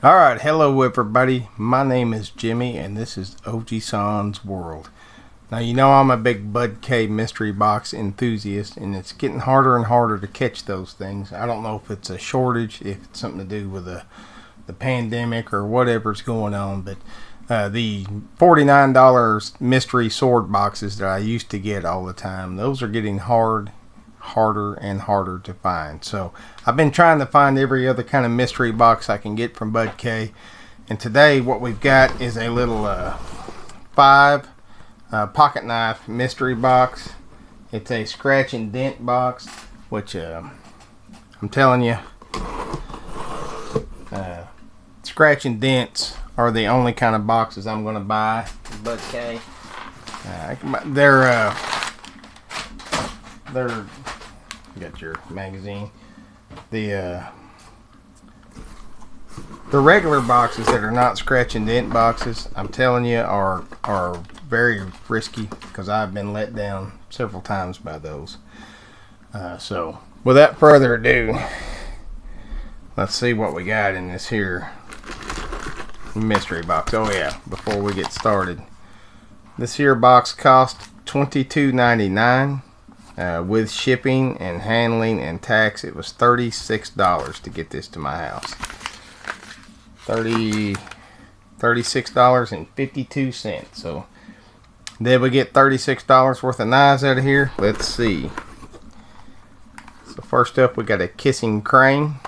Alright, hello everybody. My name is Jimmy and this is OG San's World. Now you know I'm a big BudK Mystery Box enthusiast and it's getting harder and harder to catch those things. I don't know if it's a shortage, if it's something to do with the pandemic or whatever's going on, but the $49 mystery sword boxes that I used to get all the time, those are getting harder and harder to find. So I've been trying to find every other kind of mystery box I can get from BudK, and today what we've got is a little 5 pocket knife mystery box. It's a scratch and dent box, which I'm telling you, scratch and dents are the only kind of boxes I'm going to buy from BudK. They're got your magazine. The regular boxes that are not scratch and dent boxes, I'm telling you, are very risky because I've been let down several times by those. So without further ado, let's see what we got in this here mystery box. Oh yeah, before we get started, this here box cost $22.99. With shipping and handling and tax, it was $36 to get this to my house. $36.52. So did we get $36 worth of knives out of here? Let's see. So first up, we got a kissing crane.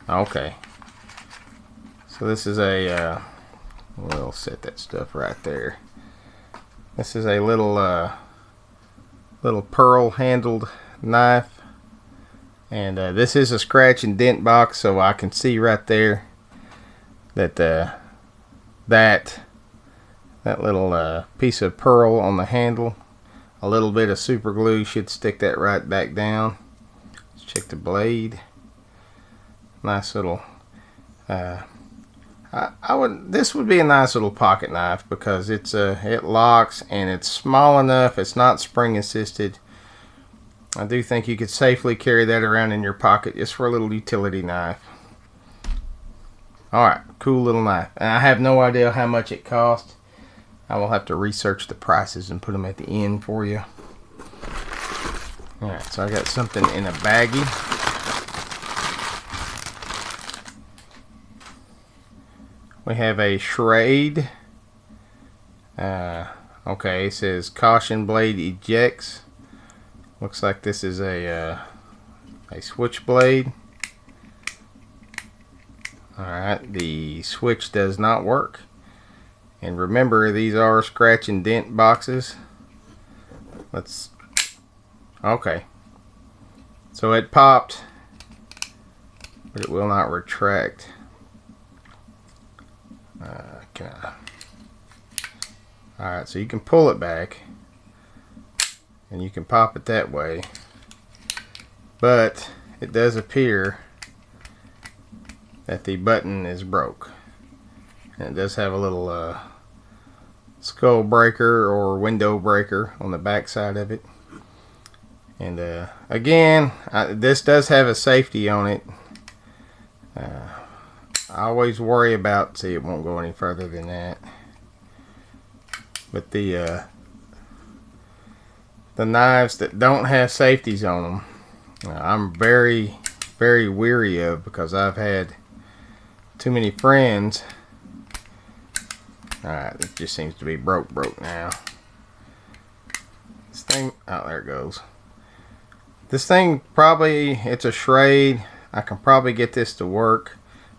Okay. So this is a we'll set that stuff right there. This is a little pearl handled knife, and this is a scratch and dent box, so I can see right there that that little piece of pearl on the handle, a little bit of super glue should stick that right back down. Let's check the blade. Nice little this would be a nice little pocket knife because it locks and it's small enough. It's not spring assisted. I do think you could safely carry that around in your pocket just for a little utility knife. Alright, cool little knife. And I have no idea how much it cost. I will have to research the prices and put them at the end for you. Alright, so I got something in a baggie. We have a Schrade. Okay, it says caution blade ejects. Looks like this is a switchblade. Alright, the switch does not work. And remember, these are scratch and dent boxes. Okay. So it popped, but it will not retract. Alright, so you can pull it back and you can pop it that way, but it does appear that the button is broke, and it does have a little skull breaker or window breaker on the back side of it. And again, this does have a safety on it. I always worry about, see, it won't go any further than that. But the knives that don't have safeties on them, I'm very, very weary of, because I've had too many friends. Alright, it just seems to be broke now. This thing, oh, there it goes. This thing, probably, it's a Schrade. I can probably get this to work.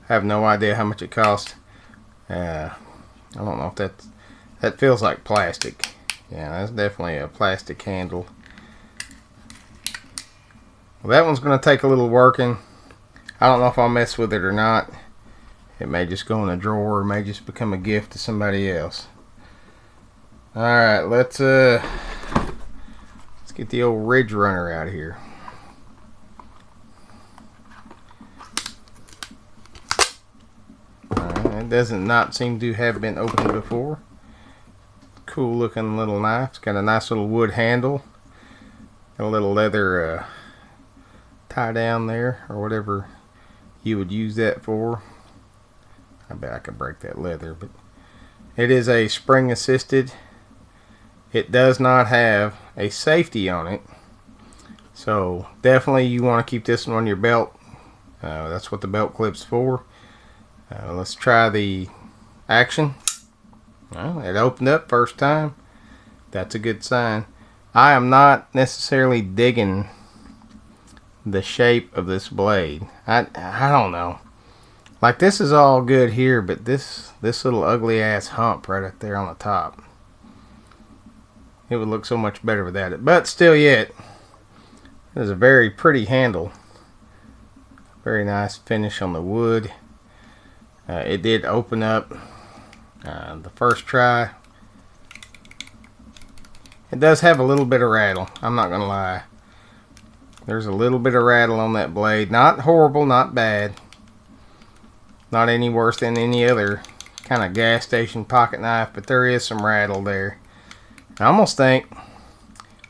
I have no idea how much it costs. I don't know if that feels like plastic. Yeah, that's definitely a plastic handle. Well, that one's going to take a little working. I don't know if I'll mess with it or not. It may just go in a drawer, or may just become a gift to somebody else. Alright, let's get the old Ridge Runner out of here. It doesn't not seem to have been opened before. Cool looking little knife. It's got a nice little wood handle. Got a little leather tie down there, or whatever you would use that for. I bet I could break that leather, but it is a spring assisted. It does not have a safety on it, so definitely you want to keep this one on your belt. That's what the belt clip's for. Let's try the action. Well, it opened up first time. That's a good sign. I am not necessarily digging the shape of this blade. I don't know. Like, this is all good here, but this little ugly ass hump right up there on the top, it would look so much better without it. But still yet, it is a very pretty handle. Very nice finish on the wood. It did open up the first try. It does have a little bit of rattle, I'm not gonna lie. There's a little bit of rattle on that blade. Not horrible, not bad. Not any worse than any other kind of gas station pocket knife, but there is some rattle there. I almost think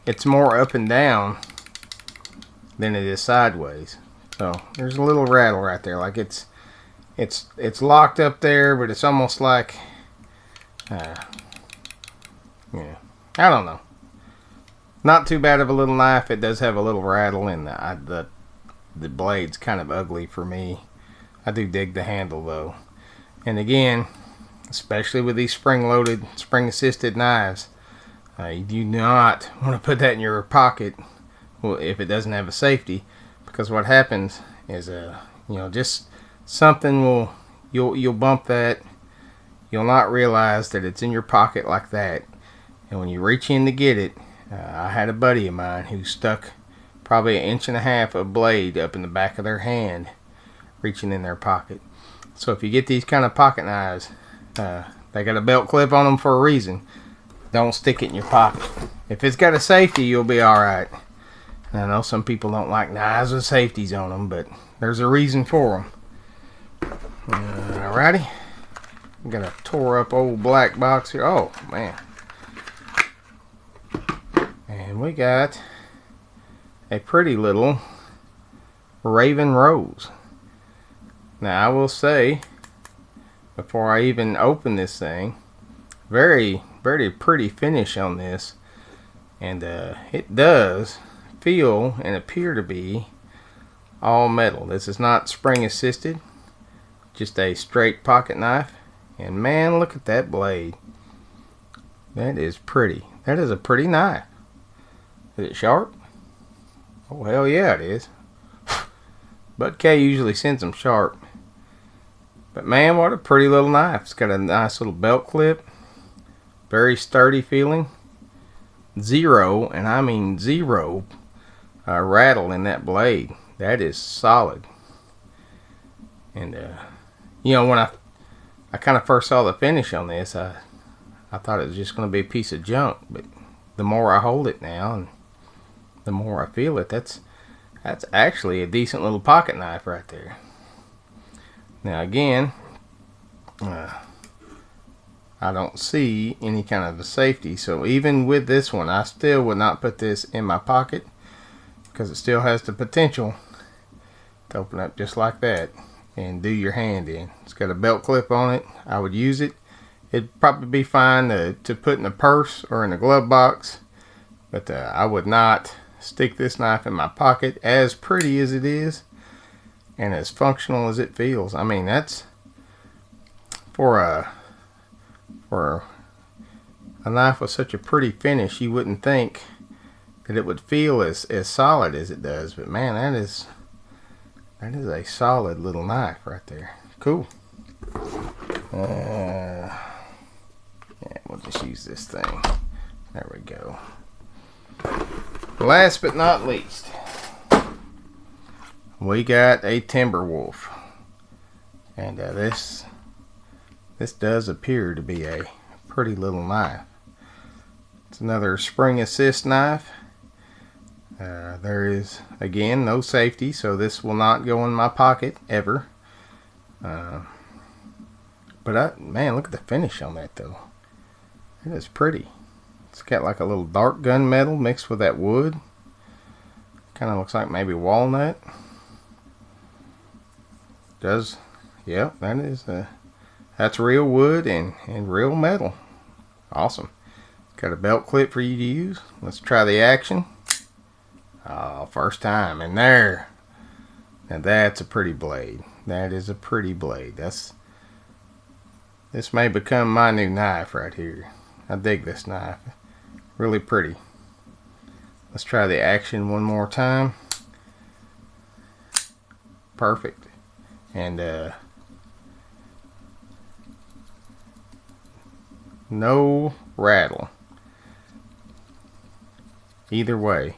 it's more up and down than it is sideways. So there's a little rattle right there, like it's locked up there, but it's almost like yeah, I don't know. Not too bad of a little knife. It does have a little rattle, and the blade's kind of ugly for me. I do dig the handle though. And again, especially with these spring-loaded, spring-assisted knives, you do not want to put that in your pocket, well, if it doesn't have a safety, because what happens is just something you'll bump that. You'll not realize that it's in your pocket like that, and when you reach in to get it, I had a buddy of mine who stuck probably 1.5 inches of blade up in the back of their hand, reaching in their pocket. So if you get these kind of pocket knives, they got a belt clip on them for a reason. Don't stick it in your pocket. If it's got a safety, you'll be alright. I know some people don't like knives with safeties on them, but there's a reason for them. Alrighty. Got a tore up old black box here. Oh, man. And we got a pretty little Raven Rose. Now, I will say, before I even open this thing, very, very pretty finish on this. And it does feel and appear to be all metal. This is not spring assisted, just a straight pocket knife. And man, look at that blade. That is pretty. That is a pretty knife. Is it sharp? Oh, hell yeah, it is. BudK usually sends them sharp. But man, what a pretty little knife. It's got a nice little belt clip. Very sturdy feeling. Zero, and I mean zero, rattle in that blade. That is solid. And, when I kind of first saw the finish on this, I thought it was just going to be a piece of junk. But the more I hold it now, and the more I feel it, that's actually a decent little pocket knife right there. Now again, I don't see any kind of a safety, so even with this one, I still would not put this in my pocket, because it still has the potential to open up just like that and do your hand in. It's got a belt clip on it. I would use it. It'd probably be fine to put in a purse or in a glove box, but I would not stick this knife in my pocket, as pretty as it is and as functional as it feels. I mean, that's for a knife with such a pretty finish, you wouldn't think that it would feel as solid as it does, but man, that is a solid little knife right there. Cool. Yeah, we'll just use this thing. There we go. Last but not least, we got a Timberwolf, and this does appear to be a pretty little knife. It's another spring assist knife. There is, again, no safety, so this will not go in my pocket ever. But man, look at the finish on that though. It is pretty. It's got like a little dark gunmetal mixed with that wood. Kind of looks like maybe walnut. does. Yep, that's real wood and real metal. Awesome. Got a belt clip for you to use. Let's try the action. Oh, first time. And there. Now that's a pretty blade. That is a pretty blade. This may become my new knife right here. I dig this knife. Really pretty. Let's try the action one more time. Perfect. And no rattle. Either way.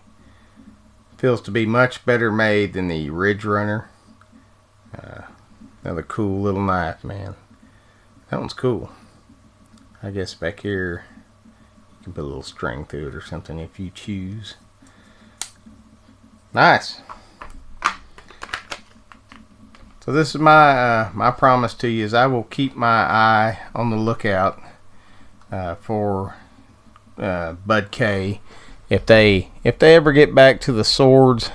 Feels to be much better made than the Ridge Runner. Another cool little knife, man. That one's cool. I guess back here you can put a little string through it or something if you choose. Nice. So this is my promise to you, is I will keep my eye on the lookout for BudK. If they ever get back to the swords,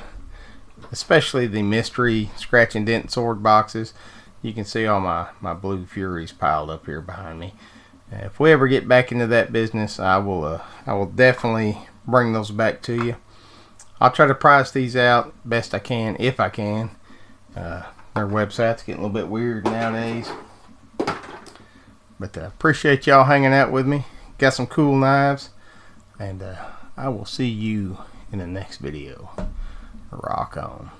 especially the mystery scratch and dent sword boxes, you can see all my Blue Furies piled up here behind me. If we ever get back into that business, I will definitely bring those back to you. I'll try to price these out best I can, if I can. Their website's getting a little bit weird nowadays. But appreciate y'all hanging out with me. Got some cool knives. And I will see you in the next video. Rock on.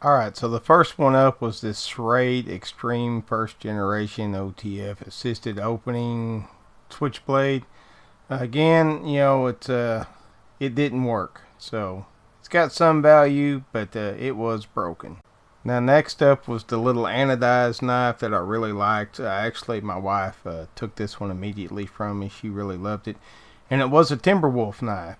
Alright, so the first one up was this Serrated Extreme First Generation OTF Assisted Opening Switchblade. Again, you know, it didn't work. So, it's got some value, but it was broken. Now, next up was the little anodized knife that I really liked. Actually, my wife took this one immediately from me. She really loved it. And it was a Timberwolf knife.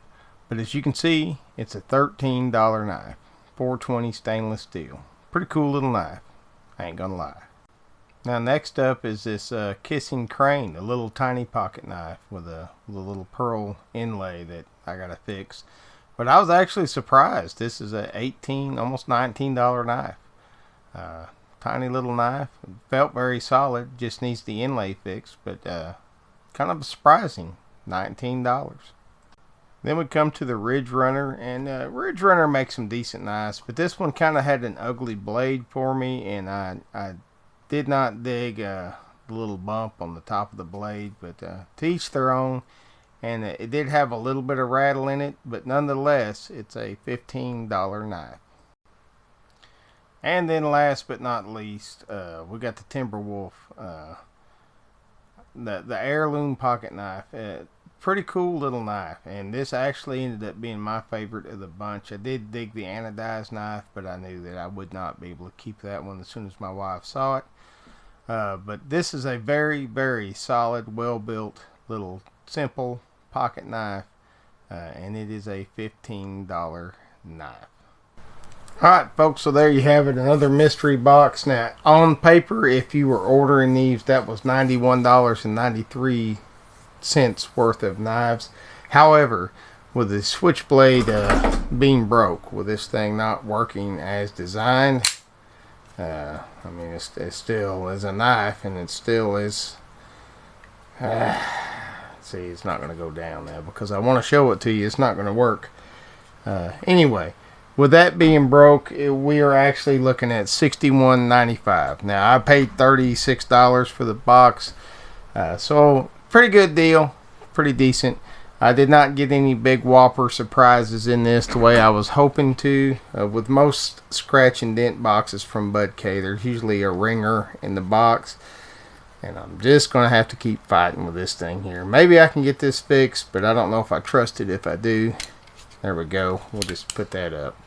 But as you can see, it's a $13 knife. 420 stainless steel. Pretty cool little knife. I ain't gonna lie. Now next up is this Kissing Crane. A little tiny pocket knife with a little pearl inlay that I gotta fix. But I was actually surprised. This is a almost $19 knife. Tiny little knife. Felt very solid. Just needs the inlay fixed. But kind of surprising. $19. Then we come to the Ridge Runner, and Ridge Runner makes some decent knives, but this one kind of had an ugly blade for me, and I did not dig the little bump on the top of the blade, but to each their own. And it did have a little bit of rattle in it, but nonetheless, it's a $15 knife. And then last but not least, we got the Timberwolf, the heirloom pocket knife. Pretty cool little knife, and this actually ended up being my favorite of the bunch. I did dig the anodized knife, but I knew that I would not be able to keep that one as soon as my wife saw it. But this is a very, very solid, well-built, little, simple pocket knife, and it is a $15 knife. Alright folks, so there you have it, another mystery box. Now, on paper, if you were ordering these, that was $91.93 worth of knives. However, with the switchblade being broke, with this thing not working as designed, I mean, it still is a knife, and it still is see, it's not going to go down now because I want to show it to you. It's not going to work. Anyway, with that being broke, we are actually looking at $61.95. Now, I paid $36 for the box, so pretty good deal, pretty decent. I did not get any big whopper surprises in this the way I was hoping to. With most scratch and dent boxes from BudK, there's usually a ringer in the box, and I'm just going to have to keep fighting with this thing here. Maybe I can get this fixed, but I don't know if I trust it if I do. There we go. We'll just put that up.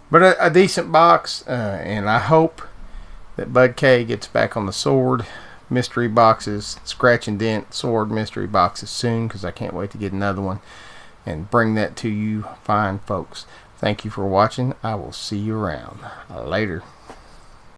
But a decent box, and I hope that BudK gets back on the sword mystery boxes, scratch and dent sword mystery boxes soon, because I can't wait to get another one and bring that to you fine folks. Thank you for watching. I will see you around. Later.